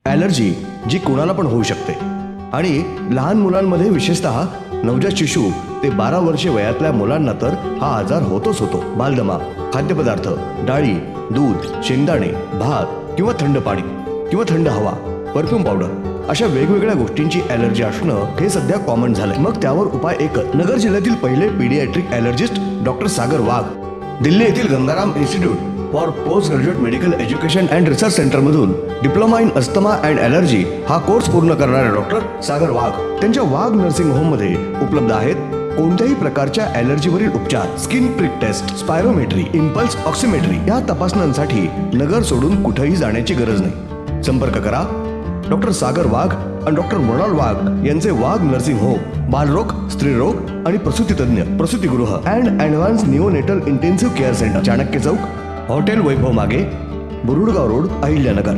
Allergy जी कोणाला पण होऊ शकते आणि लहान मुलांमध्ये विशेषतः नवजात शिशु ते 12 वर्षे वयातल्या मुलांना तर हा आजार होतोच होतो. बालदमा, खाद्यपदार्थ, डाळी, दूध, शेंगदाणे, भात किंवा थंड पाणी किंवा थंड हवा, परफ्यूम पावडर अशा वेगवेगळ्या गोष्टींची ॲलर्जी असणं हे सध्या कॉमन झालंय. मग त्यावर उपाय एकच. नगर जिल्ह्यातील पहिले pediatric allergist doctor Sagar Wagh Delhi येथील Gangaram institute for post graduate medical education and research सेंटरमधून diploma in asthma and allergy हा कोर्स पूर्ण करणारे डॉक्टर सागर वाघ त्यांच्या वाघ नर्सिंग होममध्ये उपलब्ध आहेत कोणत्याही प्रकारच्या ॲलर्जीवरील उपचार, skin prick test, spirometry, impulse oximetry या तपासण्यांसाठी नगर सोडून कुठेही जाण्याची गरज नाही. संपर्क करा डॉक्टर सागर वाघ आणि डॉक्टर मृणाल वाघ यांचे वाघ नर्सिंग होम, बालरोग, स्त्रीरोग आणि प्रसूती तज्ञ, प्रसूतीगृह and advance neonatal intensive care centre, Chanakya Chowk, hotel Vaibhav मागे, बुरुडगाव रोड, अहिल्यानगर.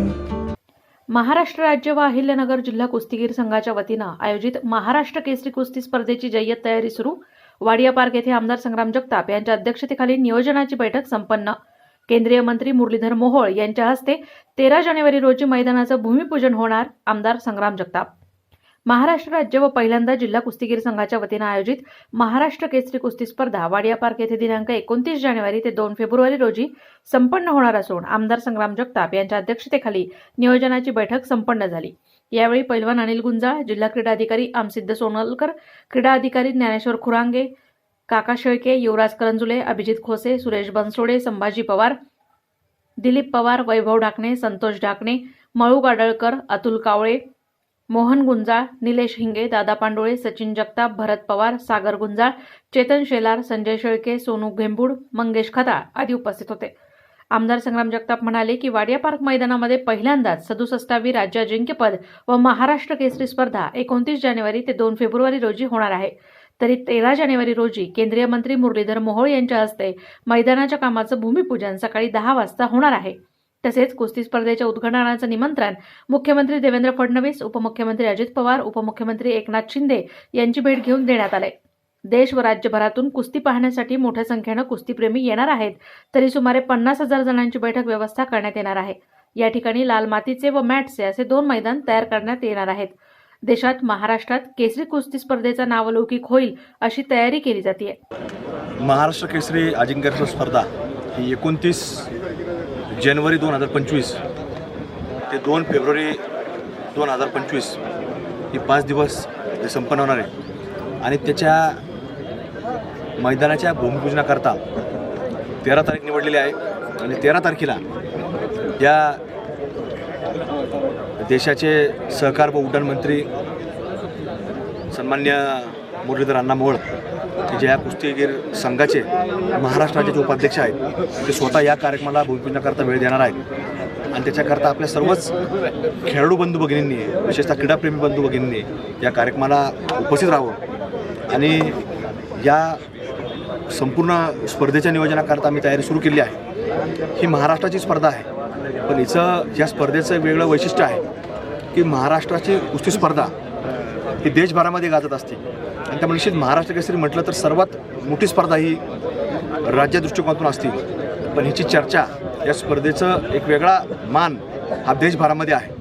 महाराष्ट्र राज्य व अहिल्यानगर जिल्हा कुस्तीगीर संघाच्या वतीनं आयोजित महाराष्ट्र केसरी कुस्ती स्पर्धेची जय्यत तयारी सुरू. वाडिया पार्क येथे आमदार संग्राम जगताप यांच्या अध्यक्षतेखाली नियोजनाची बैठक संपन्न. केंद्रीय मंत्री मुरलीधर मोहोळ यांच्या हस्ते 13 जानेवारी रोजी मैदानाचं भूमिपूजन होणार. आमदार संग्राम जगताप. महाराष्ट्र राज्य व पहिल्यांदा जिल्हा कुस्तीगीर संघाच्या वतीनं आयोजित महाराष्ट्र केसरी कुस्ती स्पर्धा वाडिया पार्क येथे दिनांक 29 जानेवारी ते 2 फेब्रुवारी रोजी संपन्न होणार असून आमदार संग्राम जगताप यांच्या अध्यक्षतेखाली नियोजनाची बैठक संपन्न झाली. यावेळी पैलवान अनिल गुंजाळ, जिल्हा क्रीडा अधिकारी आमसिद्ध सोनलकर, क्रीडा अधिकारी ज्ञानेश्वर खुरांगे, काका शेळके, युवराज करंजुले, अभिजित खोसे, सुरेश बनसोडे, संभाजी पवार, दिलीप पवार, वैभव ढाकणे, संतोष ढाकणे, मळू गाडळकर, अतुल कावळे, मोहन गुंजाळ, निलेश हिंगे, दादा पांडोळे, सचिन जगताप, भरत पवार, सागर गुंजाळ, चेतन शेलार, संजय शेळके, सोनू घेंबूड, मंगेश खताळ आदी उपस्थित होते. आमदार संग्राम जगताप म्हणाले की वाडिया पार्क मैदानामध्ये पहिल्यांदाच 67वी राज्य अजिंक्यपद व महाराष्ट्र केसरी स्पर्धा 29 जानेवारी ते 2 फेब्रुवारी रोजी होणार आहे. तरी 13 जानेवारी रोजी केंद्रीय मंत्री मुरलीधर मोहोळ यांच्या हस्ते मैदानाच्या कामाचं भूमिपूजन सकाळी 10 वाजता होणार आहे. तसेच कुस्ती स्पर्धेच्या उद्घाटनाचं निमंत्रण मुख्यमंत्री देवेंद्र फडणवीस, उपमुख्यमंत्री अजित पवार, उपमुख्यमंत्री एकनाथ शिंदे यांची भेट घेऊन देण्यात आले. देश व राज्यभरातून कुस्ती पाहण्यासाठी मोठ्या संख्येनं कुस्तीप्रेमी येणार आहेत. तरी सुमारे 50,000 जणांची बैठक व्यवस्था करण्यात येणार आहे. या ठिकाणी लाल मातीचे व मॅटचे असे 2 मैदान तयार करण्यात येणार आहेत. देशात महाराष्ट्रात केसरी कुस्ती स्पर्धेचा नावलौकिक होईल अशी तयारी केली जाते. महाराष्ट्र केसरी अजिंक्यपद स्पर्धा ही 29 जानेवारी 2025 ते 2 फेब्रुवारी 2025 ही 5 दिवस संपन्न होणार आहे आणि त्याच्या मैदानाच्या भूमिपूजनाकरता 13 तारीख निवडलेली आहे आणि 13 तारखेला या देशाचे सहकार व उड्डाण मंत्री सन्मान्य मुरलीधर अण्णा मोहोळ जे या कुस्तीगीर संघाचे महाराष्ट्राचे जे उपाध्यक्ष आहेत ते स्वतः या कार्यक्रमाला भूमिपूजनाकरता वेळ देणार आहेत आणि त्याच्याकरता आपल्या सर्वच खेळाडू बंधू भगिनींनी, विशेषतः क्रीडाप्रेमी बंधू भगिनींनी या कार्यक्रमाला उपस्थित राहावं आणि या संपूर्ण स्पर्धेच्या नियोजनाकरता आम्ही तयारी सुरू केली आहे. ही महाराष्ट्राची स्पर्धा आहे पण या स्पर्धेचं वेगळं वैशिष्ट्य आहे की महाराष्ट्राची कुस्ती स्पर्धा ही देशभरामध्ये गाजत असते आणि त्यामुळे निश्चित महाराष्ट्र केसरी म्हटलं तर सर्वात मोठी स्पर्धा ही राज्य दृष्टिकोनातून असते. पण ह्याची चर्चा, या स्पर्धेचं एक वेगळा मान हा देशभरामध्ये आहे.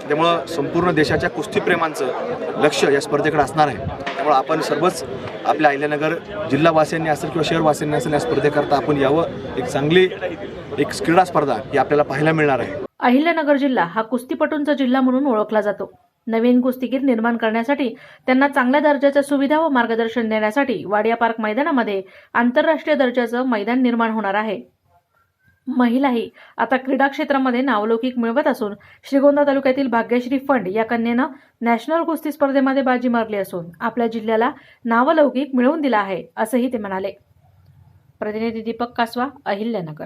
त्यामुळं संपूर्ण देशाच्या कुस्तीप्रेमांचं लक्ष या स्पर्धेकडे असणार आहे. त्यामुळं आपण सर्वच आपल्या अहिल्यानगर जिल्हावासियांनी असेल किंवा शहरवासियांनी असेल या स्पर्धेकरता आपण यावं. एक चांगली क्रीडा स्पर्धा ही आपल्याला पाहायला मिळणार आहे. अहिल्यानगर जिल्हा हा कुस्तीपटूंचा जिल्हा म्हणून ओळखला जातो. नवीन कुस्तीगीर निर्माण करण्यासाठी, त्यांना चांगल्या दर्जाच्या सुविधा व मार्गदर्शन देण्यासाठी वाडिया पार्क मैदानामध्ये आंतरराष्ट्रीय दर्जाचं मैदान निर्माण होणार आहे. महिलाही आता क्रीडा क्षेत्रामध्ये नावलौकिक मिळवत असून श्रीगोंदा तालुक्यातील भाग्यश्री फंड या कन्येनं नॅशनल कुस्ती स्पर्धेमध्ये बाजी मारली असून आपल्या जिल्ह्याला नावलौकिक मिळवून दिला आहे असंही ते म्हणाले. प्रतिनिधी दीपक कासवा, अहिल्यानगर.